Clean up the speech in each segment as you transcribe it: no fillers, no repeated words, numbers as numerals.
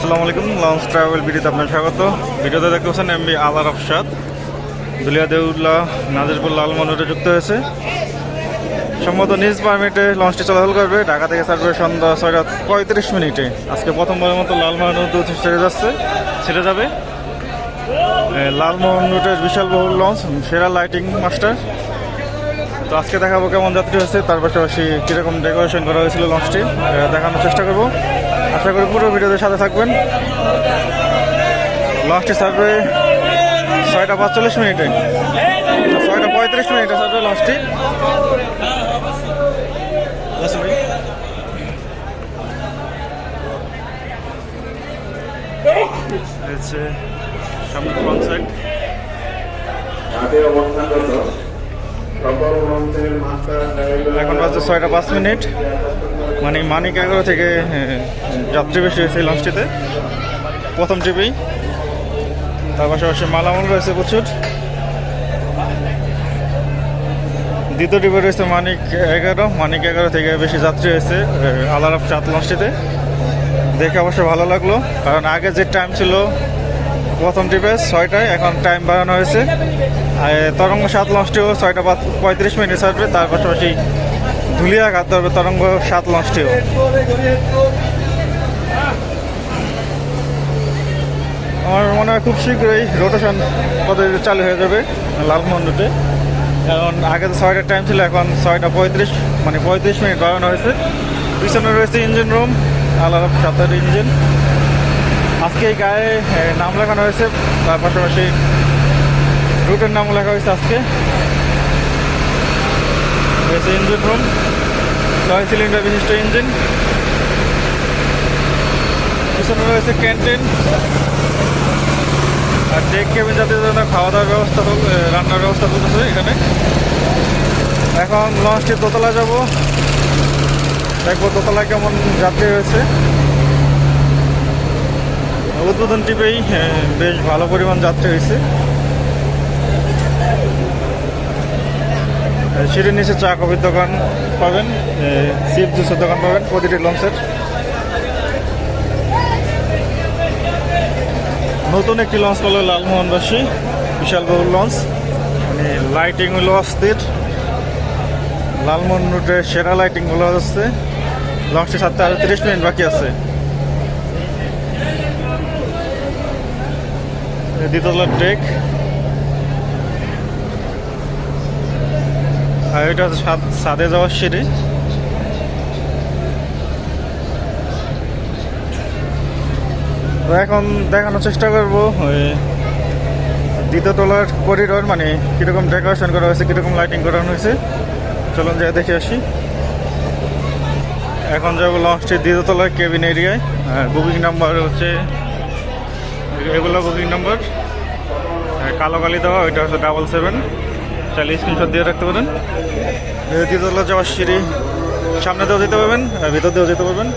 আসসালামু আলাইকুম, launch travel ভিডিওতে আপনার স্বাগত। ভিডিওতে দেখতে পাচ্ছেন এমবি আলার আফসাদ দুলিয়া দেউল্লাহ নাজিরপুর লালমোহন যুক্ত হয়েছে। সম্ভবত নিজ পারমিটে লঞ্চটি চলাচল করবে। ঢাকা থেকে ছাড়বে সন্ধ্যা 6:35। আজকে প্রথমবারের মতো লালমোহন রুটে ছেড়ে যাবে। লালমোহন রুটের বিশাল বহুল লঞ্চ, সেরা লাইটিং মাস্টার। তো আজকে দেখাবো কেমন যাত্রী হয়েছে, তার পাশাপাশি কীরকম ডেকোরেশন করা হয়েছিল লঞ্চটি দেখানোর চেষ্টা করব। আশা করি পুরো ভিডিওতে সাথে থাকবেন। লঞ্চটি ছাড়বে 6:45, 6:35 ছাড়বে লঞ্চটি। সামনে ফ্রন্ট সাইড এখন বাজছে 6:05। মানে মানিক 11 থেকে যাত্রী বেশি হয়েছে এই লঞ্চটিতে প্রথম ট্রিপেই। তার পাশাপাশি মালামাল রয়েছে প্রচুর। দ্বিতীয় ট্রিপে রয়েছে মানিক 11 থেকে বেশি যাত্রী হয়েছে আলার আফসাদ লঞ্চটিতে। দেখে অবশ্য ভালো লাগলো, কারণ আগে যে টাইম ছিল প্রথম ট্রিপে 6টায়, এখন টাইম বাড়ানো হয়েছে। তরঙ্গ 7 লঞ্চটিও 6:35 ছাড়বে। তার পাশাপাশি ধুলিয়াঘাট ধরবে তরঙ্গ 7 লঞ্চটিও। আমার মনে হয় খুব শীঘ্রই রোটেশন পদ্ধতি চালু হয়ে যাবে লালমোহন রুটে। কারণ আগে তো 6টার টাইম ছিল, এখন 6:35, মানে 35 মিনিট বাড়ানো হয়েছে। পিছনে রয়েছে ইঞ্জিন রুম, আলার আফসাদের ইঞ্জিন। আজকে এই গায়ে নাম লেখানো হয়েছে, তার পাশাপাশি রুটের নাম লেখা হয়েছে আজকে। রয়েছে ইঞ্জিন রুম, 6 সিলিন্ডার বিশিষ্ট ইঞ্জিন। পিছনে রয়েছে ক্যান্টিন আর ডেক কেবিন, যাদের জন্য খাওয়া দাওয়ার ব্যবস্থা, রান্নার ব্যবস্থা চলতেছে এখানে। এখন লঞ্চটি দোতলা যাব, দেখবো দোতলায় কেমন যাত্রী হয়েছে। উদ্বোধন টিপেই বেশ ভালো পরিমাণ যাত্রী হয়েছে। সিঁড়ির নিচে চা কফির দোকান পাবেন, চিপ জুসের দোকান পাবেন প্রতিটি লঞ্চের। নতুন একটি লঞ্চ পেল লালমোহনবাসী, বিশাল বহুল লঞ্চ। মানে লাইটিং হলো অস্থির। লালমোহন রুটের সেরা লাইটিং গুলো হচ্ছে। লঞ্চটি ছাড়তে আরো 30 মিনিট বাকি আছে। দ্বিতলার ডেক, আর এটা হচ্ছে ছাদে যাওয়ার সিঁড়ি। তো এখন দেখানোর চেষ্টা করবো দ্বিতীয় তলার করিডোর, মানে কীরকম ডেকোরেশন করা হয়েছে, কীরকম লাইটিং করানো হয়েছে। চলুন যাই দেখে আসি। এখন যাবো লঞ্চটির দ্বিতীয় তলার কেবিন এরিয়ায়। বুকিং নাম্বার হচ্ছে এগুলো, বুকিং নাম্বার কালো কালি দেওয়া, ওইটা হচ্ছে 77। চাইলে স্ক্রিনশট দিয়ে রাখতে পারেন। দ্বিতীয়তলা যাওয়ার সিঁড়ি সামনে দিয়েও যেতে পারবেন, ভিতর দিয়েও যেতে পারবেন।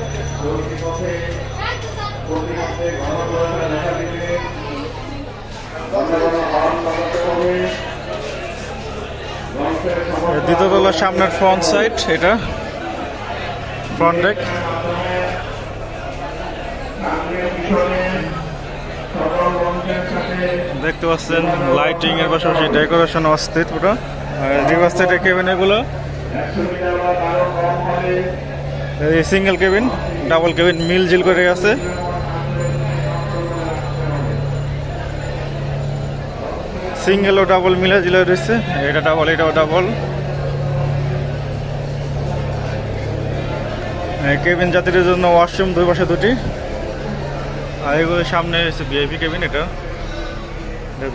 দ্বিতীয়তলার সামনের ফ্রন্ট সাইড, এটা ফ্রন্ট ডেক। দেখতে পাচ্ছেন লাইটিং এর পাশাপাশি ডেকোরেশন অস্থির পুরো। রিভার সাইডে কেবিন এগুলো সিঙ্গেল কেবিন, ডাবল কেবিন মিল জিল করে আছে। সিঙ্গেল ও ডাবল মিলে জিলে রয়েছে, এটা ডাবল এটাও ডাবল। কেবিন যাত্রীদের জন্য ওয়াশরুম দুই পাশে দুটি। আর এগুলো সামনে রয়েছে ভিআইপি কেবিন, এটা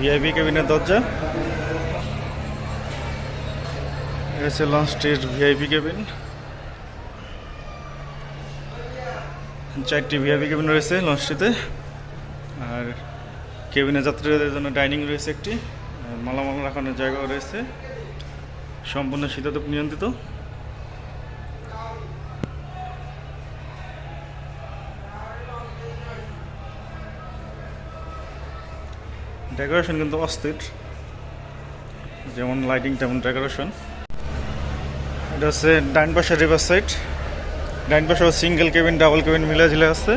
ভিআইপি কেবিনের দরজা। রয়েছে লঞ্চটির ভিআইপি কেবিন, 4টি ভিআইপি কেবিন রয়েছে লঞ্চটিতে। আর কেবিনের যাত্রীদের জন্য ডাইনিং রয়েছে একটি, মালামাল রাখানোর জায়গাও রয়েছে, সম্পূর্ণ শীতাতপ নিয়ন্ত্রিত। ডেকোরেশন কিন্তু অস্থির, যেমন লাইটিং তেমন ডেকোরেশন। এটা হচ্ছে ডাইন পাশে রিভার সাইড, ডাইন পাশে সিঙ্গেল কেবিন ডাবল কেবিন মিলে ঝিলে আছে।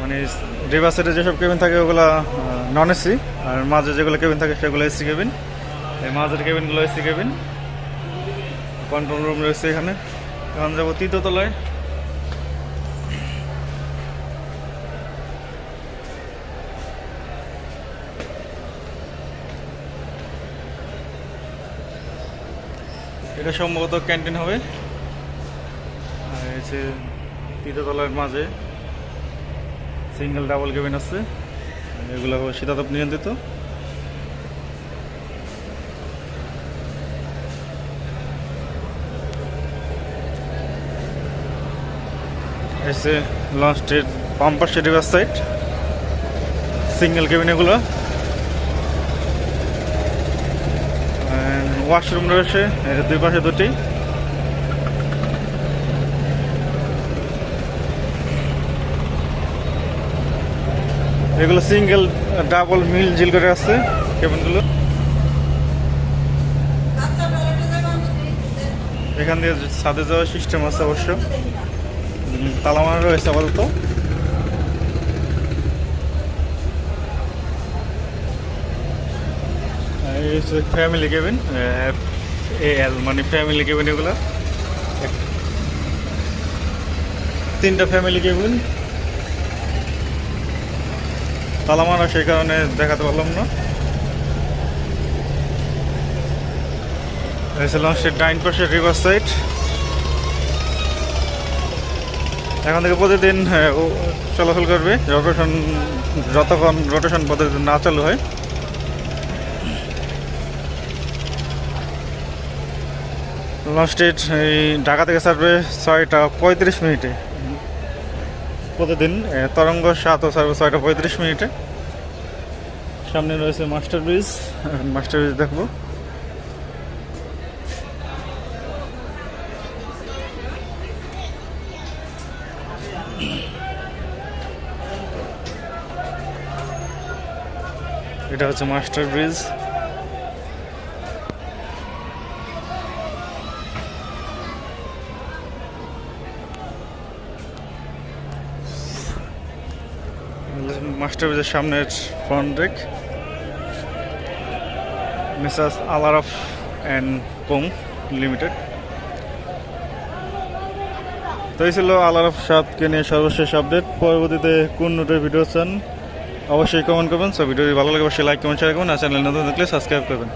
মানে রিভার সাইডে যেসব কেবিন থাকে ওগুলা নন এসি, আর মাঝে যেগুলো কেবিন থাকে সেগুলো এসি কেবিন। এই মাঝের কেবিনগুলো এসি কেবিন। কন্ট্রোল রুম রয়েছে এখানে। এখন যাবো তৃতীয় তলায়। এটা সম্ভবত ক্যান্টিন হবে। আর এসে তৃতীয় তলার মাঝে সিঙ্গেল ডাবল কেবিন আছে, এগুলো হবে শীতাতপ নিয়ন্ত্রিত। এসে লঞ্চটির পাম্পার set river side, single cabin এগুলো। ওয়াশরুম রয়েছে এর দুই পাশে দুটি। এগুলো সিঙ্গেল ডাবল মিল জিল করে আছে কেবিনগুলো। এখান দিয়ে ছাদে যাওয়ার সিস্টেম আছে অবশ্য, তালা মারা রয়েছে আপাতত। ফ্যামিলি কেবিন, এল মানে ফ্যামিলি কেবিন। এগুলো তিনটা ফ্যামিলি কেবিন, তালা মারা সেই কারণে দেখাতে পারলাম না। লঞ্চের ডাইন পাশে রিভার সাইড। এখন থেকে প্রতিদিন চলাচল করবে রোটেশন, যতক্ষণ রোটেশন প্রতিদিন না চালু হয়। লঞ্চটি এই ঢাকা থেকে ছাড়বে 6টা 35 প্রতিদিন। তরঙ্গ 7ও ছাড়বে 6টা 35। সামনে রয়েছে মাস্টার ব্রিজ, মাস্টার ব্রিজ দেখবো। এটা হচ্ছে মাস্টার ব্রিজ। মাস্টার ব্রিজের সামনের ফ্রন্ট ডেক। মিসেস আলারফ অ্যান্ড কোং লিমিটেড। তো এই ছিল আলারফ সাতকে নিয়ে সর্বশেষ আপডেট। পরবর্তীতে কোন নোটের ভিডিও চান অবশ্যই কমেন্ট করবেন। সো ভিডিওটি ভালো লাগে অবশ্যই লাইক কমেন্ট শেয়ার করবেন, আর চ্যানেল নতুন থাকলে সাবস্ক্রাইব করবেন।